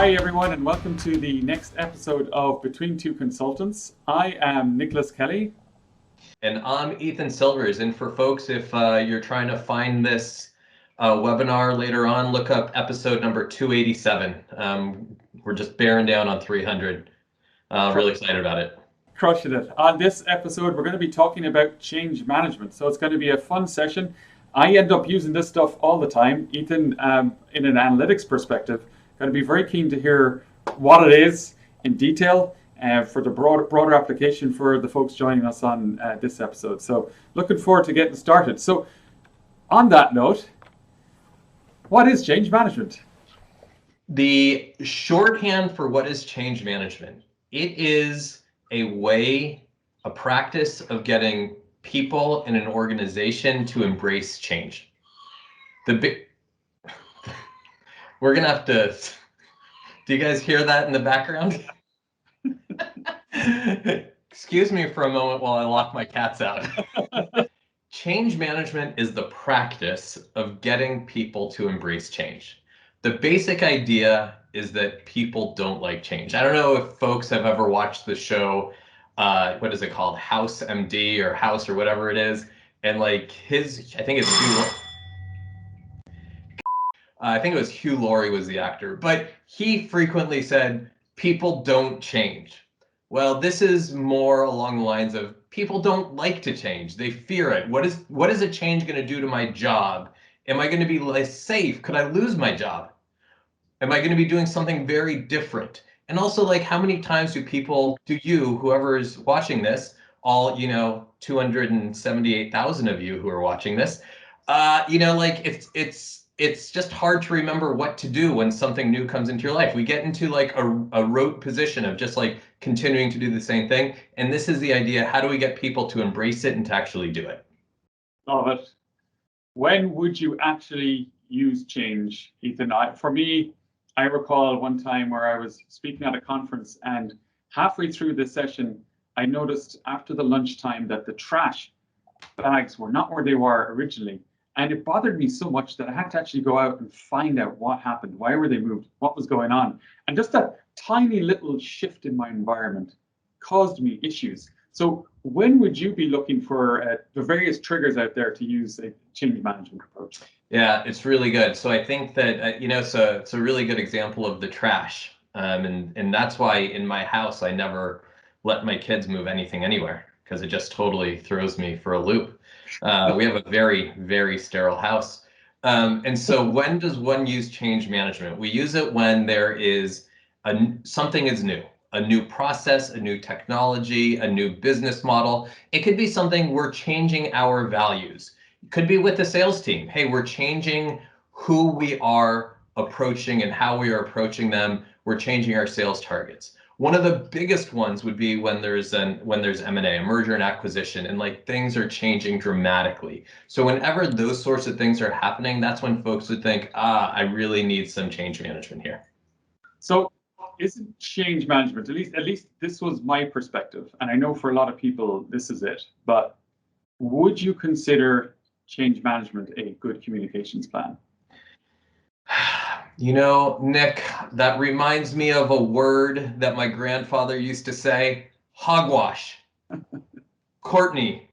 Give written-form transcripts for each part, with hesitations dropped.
Hi, everyone, and welcome to the next episode of Between Two Consultants. I am Nicholas Kelly. And I'm Ethan Silvers. And for folks, if you're trying to find this webinar later on, look up episode number 287. We're just bearing down on 300. Really excited about it. Crushing it. On this episode, we're going to be talking about change management. So it's going to be a fun session. I end up using this stuff all the time. Ethan, in an analytics perspective, going to be very keen to hear what it is in detail for the broader application for the folks joining us on this episode. So looking forward to getting started. So on that note, what is change management? The shorthand for what is change management, it is a practice of getting people in an organization to embrace change. We're gonna have to, do you guys hear that in the background? Excuse me for a moment while I lock my cats out. Change management is the practice of getting people to embrace change. The basic idea is that people don't like change. I don't know if folks have ever watched the show, what is it called? House MD or House or whatever it is. And like I think it was Hugh Laurie was the actor, but he frequently said, people don't change. Well, this is more along the lines of people don't like to change. They fear it. What is a change going to do to my job? Am I going to be less safe? Could I lose my job? Am I going to be doing something very different? And also, like, how many times do you, whoever is watching this, all, 278,000 of you who are watching this, like it's just hard to remember what to do when something new comes into your life. We get into like a rote position of just like continuing to do the same thing. And this is the idea. How do we get people to embrace it and to actually do it? Love it. When would you actually use change, Ethan? For me, I recall one time where I was speaking at a conference, and halfway through the session, I noticed after the lunchtime that the trash bags were not where they were originally. And it bothered me so much that I had to actually go out and find out what happened. Why were they moved? What was going on? And just that tiny little shift in my environment caused me issues. So when would you be looking for the various triggers out there to use a change management approach? Yeah, it's really good. So I think that, so it's a really good example of the trash. And that's why in my house, I never let my kids move anything anywhere because it just totally throws me for a loop. We have a very, very sterile house. And so when does one use change management? We use it when there is something is new, a new process, a new technology, a new business model. It could be something we're changing our values. It could be with the sales team. Hey, we're changing who we are approaching and how we are approaching them. We're changing our sales targets. One of the biggest ones would be when there's M&A, a merger and acquisition, and like things are changing dramatically. So whenever those sorts of things are happening, that's when folks would think, I really need some change management here. So isn't change management, at least this was my perspective, and I know for a lot of people this is it, but would you consider change management a good communications plan? Nick, that reminds me of a word that my grandfather used to say, hogwash. Courtney,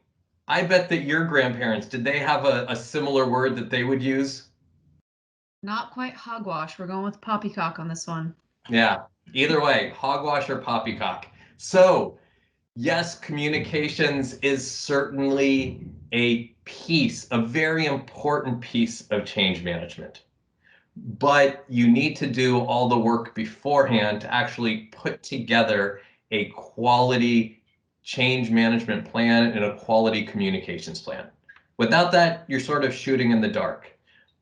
I bet that your grandparents, did they have a similar word that they would use? Not quite hogwash. We're going with poppycock on this one. Yeah, either way, hogwash or poppycock. So yes, communications is certainly a very important piece of change management. But you need to do all the work beforehand to actually put together a quality change management plan and a quality communications plan. Without that, you're sort of shooting in the dark.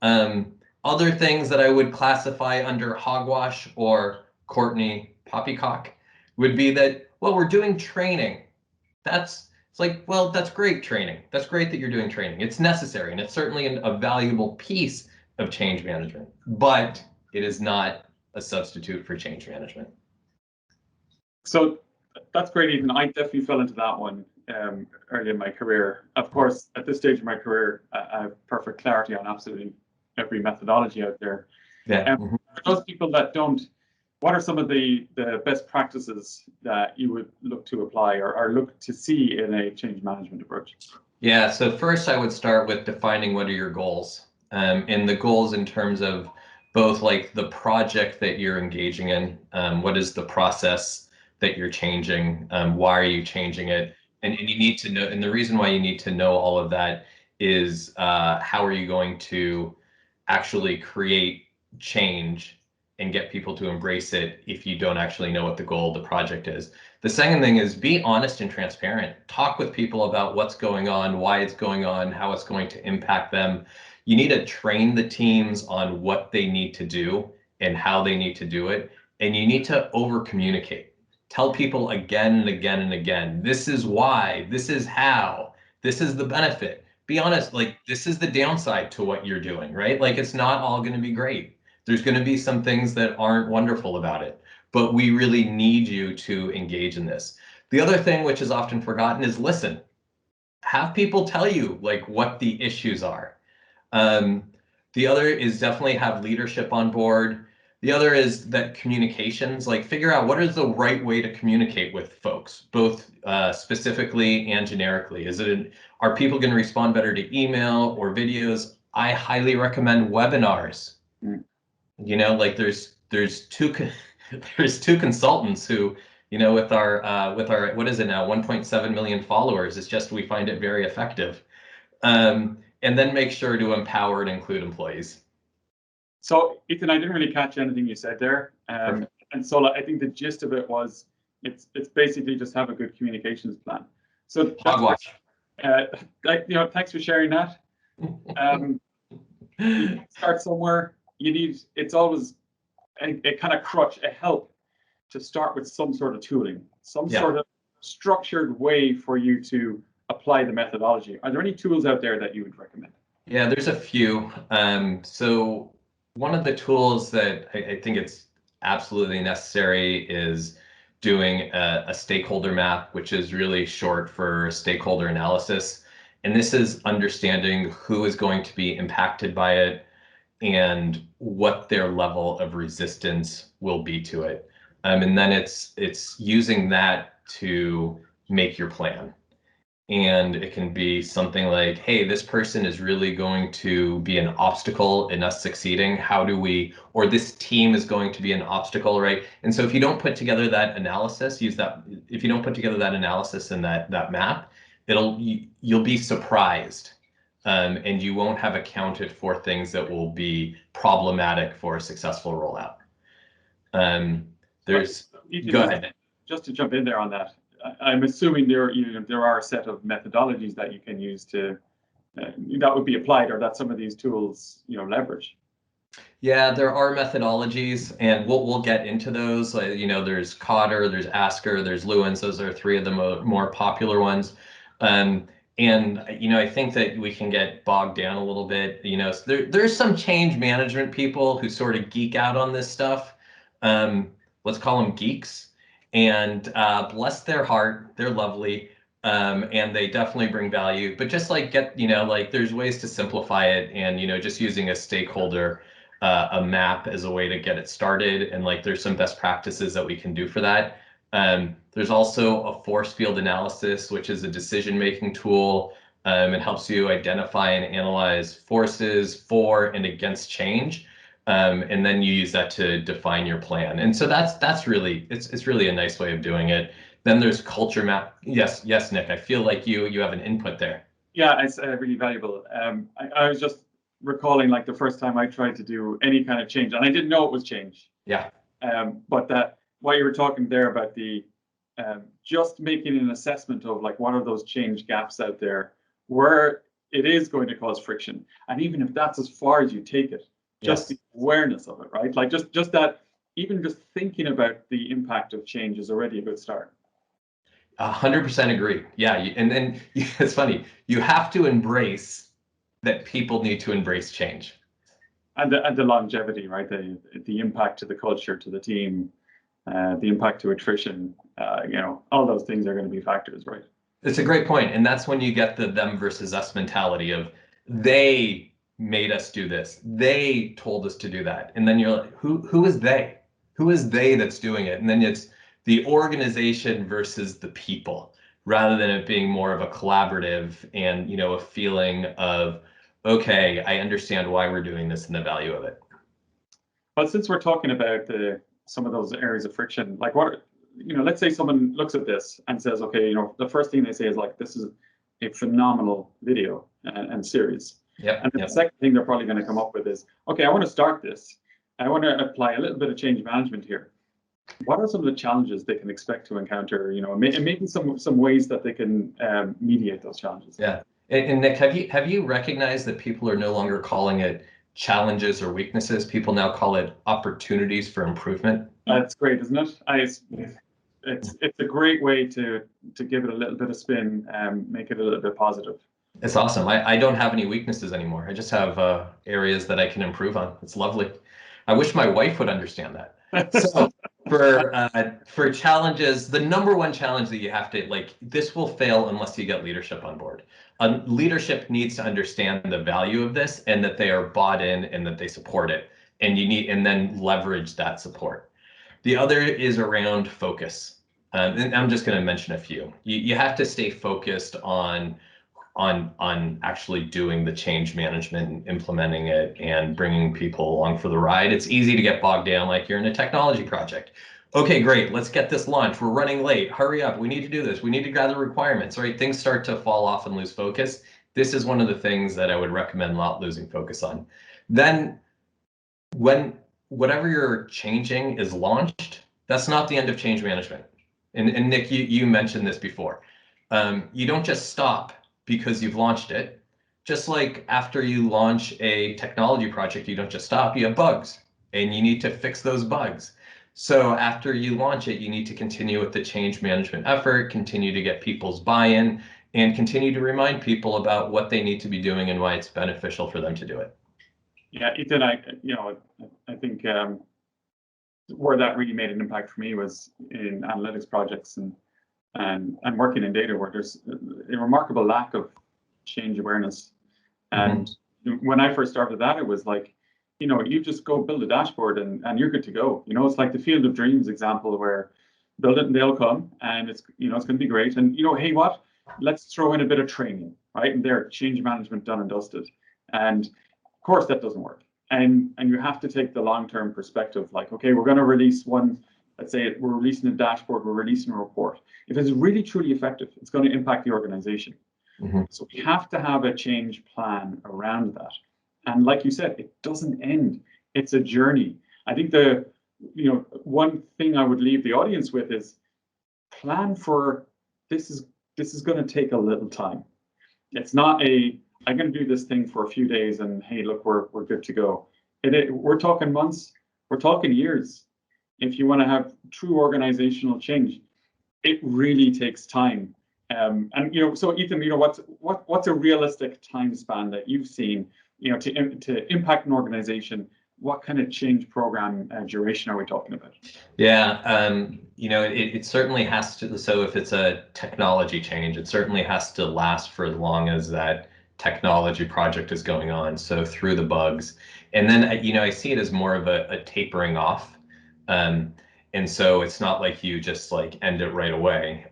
Other things that I would classify under hogwash or Courtney poppycock would be that, well, we're doing training. That's great training. That's great that you're doing training. It's necessary, and it's certainly a valuable piece of change management, but it is not a substitute for change management. So that's great, Ethan. I definitely fell into that one early in my career. Of course, at this stage of my career, I have perfect clarity on absolutely every methodology out there. Yeah. For those people that don't what are some of the best practices that you would look to apply or look to see in a change management approach? Yeah, so first I would start with defining what are your goals, and the goals in terms of both like the project that you're engaging in, what is the process that you're changing, why are you changing it, and you need to know, and the reason why you need to know all of that is how are you going to actually create change and get people to embrace it if you don't actually know what the goal of the project is. The second thing is be honest and transparent. Talk with people about what's going on, why it's going on, how it's going to impact them. You need to train the teams on what they need to do and how they need to do it. And you need to over communicate. Tell people again and again and again, this is why, this is how, this is the benefit. Be honest, like this is the downside to what you're doing, right? Like it's not all going to be great. There's going to be some things that aren't wonderful about it, but we really need you to engage in this. The other thing which is often forgotten is listen. Have people tell you like what the issues are. The other is definitely have leadership on board. The other is that communications, like figure out what is the right way to communicate with folks, both specifically and generically. Are people going to respond better to email or videos? I highly recommend webinars. You know, like there's two consultants who, you know, with our what is it now, 1.7 million followers, it's just we find it very effective. And then make sure to empower and include employees. So Ethan, I didn't really catch anything you said there. And so I think the gist of it was it's basically just have a good communications plan. So Hogwash. Thanks for sharing that. You start somewhere. It's always a kind of crutch, a help to start with some sort of tooling, some sort of structured way for you to apply the methodology. Are there any tools out there that you would recommend? Yeah, there's a few. So one of the tools that I think it's absolutely necessary is doing a stakeholder map, which is really short for stakeholder analysis. And this is understanding who is going to be impacted by it and what their level of resistance will be to it. And then it's using that to make your plan. And it can be something like, hey, this person is really going to be an obstacle in us succeeding. How do we, or this team is going to be an obstacle, right? And so if you don't put together that analysis, if you don't put together that analysis in that map, you'll be surprised. And you won't have accounted for things that will be problematic for a successful rollout. Go ahead. Just to jump in there on that, I'm assuming there are a set of methodologies that you can use to that would be applied, or that some of these tools leverage. Yeah, there are methodologies, and we'll get into those. There's Cotter, there's Asker, there's Lewins. Those are three of the more popular ones. And I think that we can get bogged down a little bit. There's some change management people who sort of geek out on this stuff. Let's call them geeks. And bless their heart, they're lovely, and they definitely bring value. But just like there's ways to simplify it, and just using a stakeholder a map as a way to get it started. And there's some best practices that we can do for that. There's also a force field analysis, which is a decision-making tool. It helps you identify and analyze forces for and against change. And then you use that to define your plan. And so that's really, it's really a nice way of doing it. Then there's culture map. Yes, Nick, I feel like you have an input there. Yeah, it's really valuable. I was just recalling the first time I tried to do any kind of change, and I didn't know it was change. Yeah. But that what you were talking there about the just making an assessment of what are those change gaps out there where it is going to cause friction. And even if that's as far as you take it, just the awareness of it, right? Just that, even just thinking about the impact of change is already a good start. 100% agree. Yeah, and then it's funny. You have to embrace that people need to embrace change. And the longevity, right? The impact to the culture, to the team, the impact to attrition. All those things are going to be factors, right? It's a great point, and that's when you get the them versus us mentality of they made us do this. They told us to do that. And then you're like, who is they? who is they that's doing it? And then it's the organization versus the people, rather than it being more of a collaborative and, a feeling of, okay, I understand why we're doing this and the value of it. But since we're talking about some of those areas of friction, like let's say someone looks at this and says, okay, the first thing they say is like, this is a phenomenal video and series. Yep. And the second thing they're probably going to come up with is, okay, I want to start this. I want to apply a little bit of change management here. What are some of the challenges they can expect to encounter? And maybe some ways that they can mediate those challenges. Yeah. And Nick, have you recognized that people are no longer calling it challenges or weaknesses? People now call it opportunities for improvement. That's great, isn't it? It's a great way to give it a little bit of spin and make it a little bit positive. It's awesome. I don't have any weaknesses anymore. I just have areas that I can improve on. It's lovely. I wish my wife would understand that. So for challenges, the number one challenge that you have to, this will fail unless you get leadership on board. Leadership needs to understand the value of this and that they are bought in and that they support it. And then leverage that support. The other is around focus. And I'm just going to mention a few. You have to stay focused on actually doing the change management and implementing it and bringing people along for the ride. It's easy to get bogged down like you're in a technology project. Okay, great, let's get this launched. We're running late. Hurry up. We need to do this. We need to gather requirements, right? Things start to fall off and lose focus. This is one of the things that I would recommend not losing focus on. Then when whatever you're changing is launched, that's not the end of change management. And Nick, you mentioned this before. You don't just stop because you've launched it. Just like after you launch a technology project, you don't just stop, you have bugs and you need to fix those bugs. So after you launch it, you need to continue with the change management effort, continue to get people's buy-in, and continue to remind people about what they need to be doing and why it's beneficial for them to do it. Yeah, Ethan, I think where that really made an impact for me was in analytics projects and working in data, where there's a remarkable lack of change awareness. And when I first started that, it was like, you just go build a dashboard and you're good to go. It's like the field of dreams example where build it and they'll come, and it's going to be great. And hey, what? Let's throw in a bit of training, right? And there, change management done and dusted. And of course that doesn't work. And you have to take the long-term perspective, like, okay, we're going to release one. Let's say we're releasing a dashboard, we're releasing a report. If it's really truly effective, it's going to impact the organization. So we have to have a change plan around that. And like you said, it doesn't end. It's a journey. I think one thing I would leave the audience with is plan for this is going to take a little time. It's not I'm going to do this thing for a few days and hey, look, we're good to go. We're talking months, we're talking years. If you want to have true organizational change, it really takes time. So Ethan, what's a realistic time span that you've seen, to impact an organization? What kind of change program duration are we talking about? Yeah, it certainly has to. So if it's a technology change, it certainly has to last for as long as that technology project is going on. So through the bugs, and then I see it as more of a tapering off. And so it's not like you just end it right away.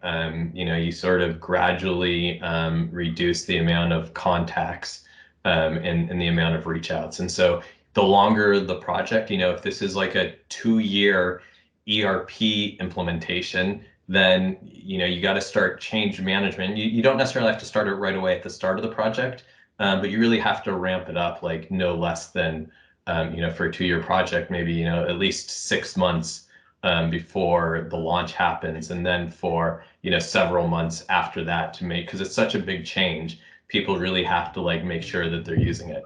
You sort of gradually reduce the amount of contacts and the amount of reach outs. And so the longer the project, if this is like a 2-year ERP implementation, then you got to start change management. You don't necessarily have to start it right away at the start of the project, but you really have to ramp it up no less than for a 2-year project, maybe at least 6 months before the launch happens, and then for several months after that to make, because it's such a big change, people really have to make sure that they're using it.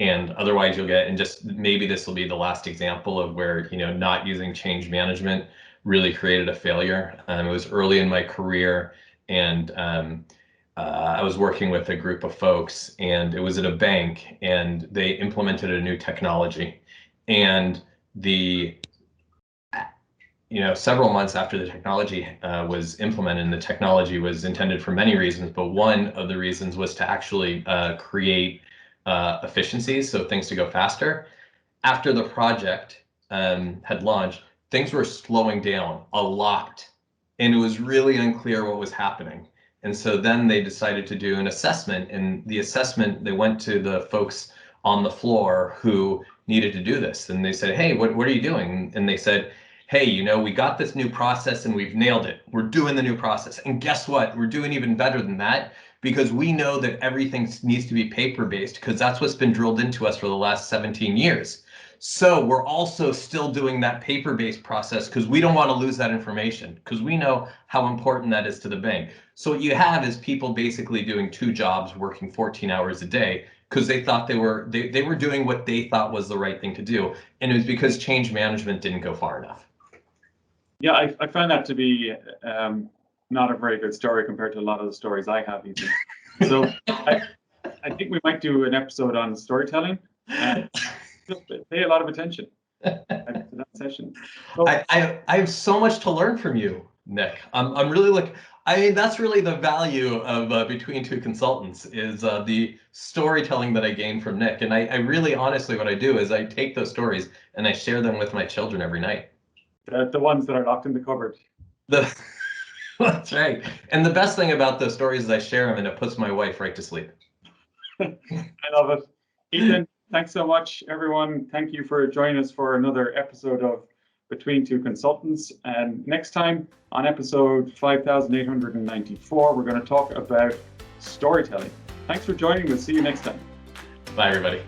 And otherwise you'll get, and just maybe this will be the last example of where not using change management really created a failure. It was early in my career, and I was working with a group of folks, and it was at a bank, and they implemented a new technology, and several months after the technology was implemented, and the technology was intended for many reasons, but one of the reasons was to actually create efficiencies, so things to go faster. After the project, had launched, things were slowing down a lot, and it was really unclear what was happening. And so then they decided to do an assessment, and the assessment, they went to the folks on the floor who needed to do this. And they said, hey, what are you doing? And they said, hey, you know, we got this new process and we've nailed it. We're doing the new process. And guess what? We're doing even better than that, because we know that everything needs to be paper-based, because that's what's been drilled into us for the last 17 years. So we're also still doing that paper-based process because we don't want to lose that information, because we know how important that is to the bank. So what you have is people basically doing 2 jobs, working 14 hours a day, because they thought they were doing what they thought was the right thing to do. And it was because change management didn't go far enough. Yeah, I found that to be not a very good story compared to a lot of the stories I have even. So I think we might do an episode on storytelling and just pay a lot of attention to that session. So, I have so much to learn from you, Nick. I'm really that's really the value of Between Two Consultants, is the storytelling that I gain from Nick. And I really, honestly, what I do is I take those stories and I share them with my children every night. the ones that are locked in the cupboard. That's right. And the best thing about those stories is I share them and it puts my wife right to sleep. I love it. Ethan, thanks so much, everyone. Thank you for joining us for another episode of Between Two Consultants. And next time on episode 5894, we're going to talk about storytelling. Thanks for joining. We'll see you next time. Bye, everybody.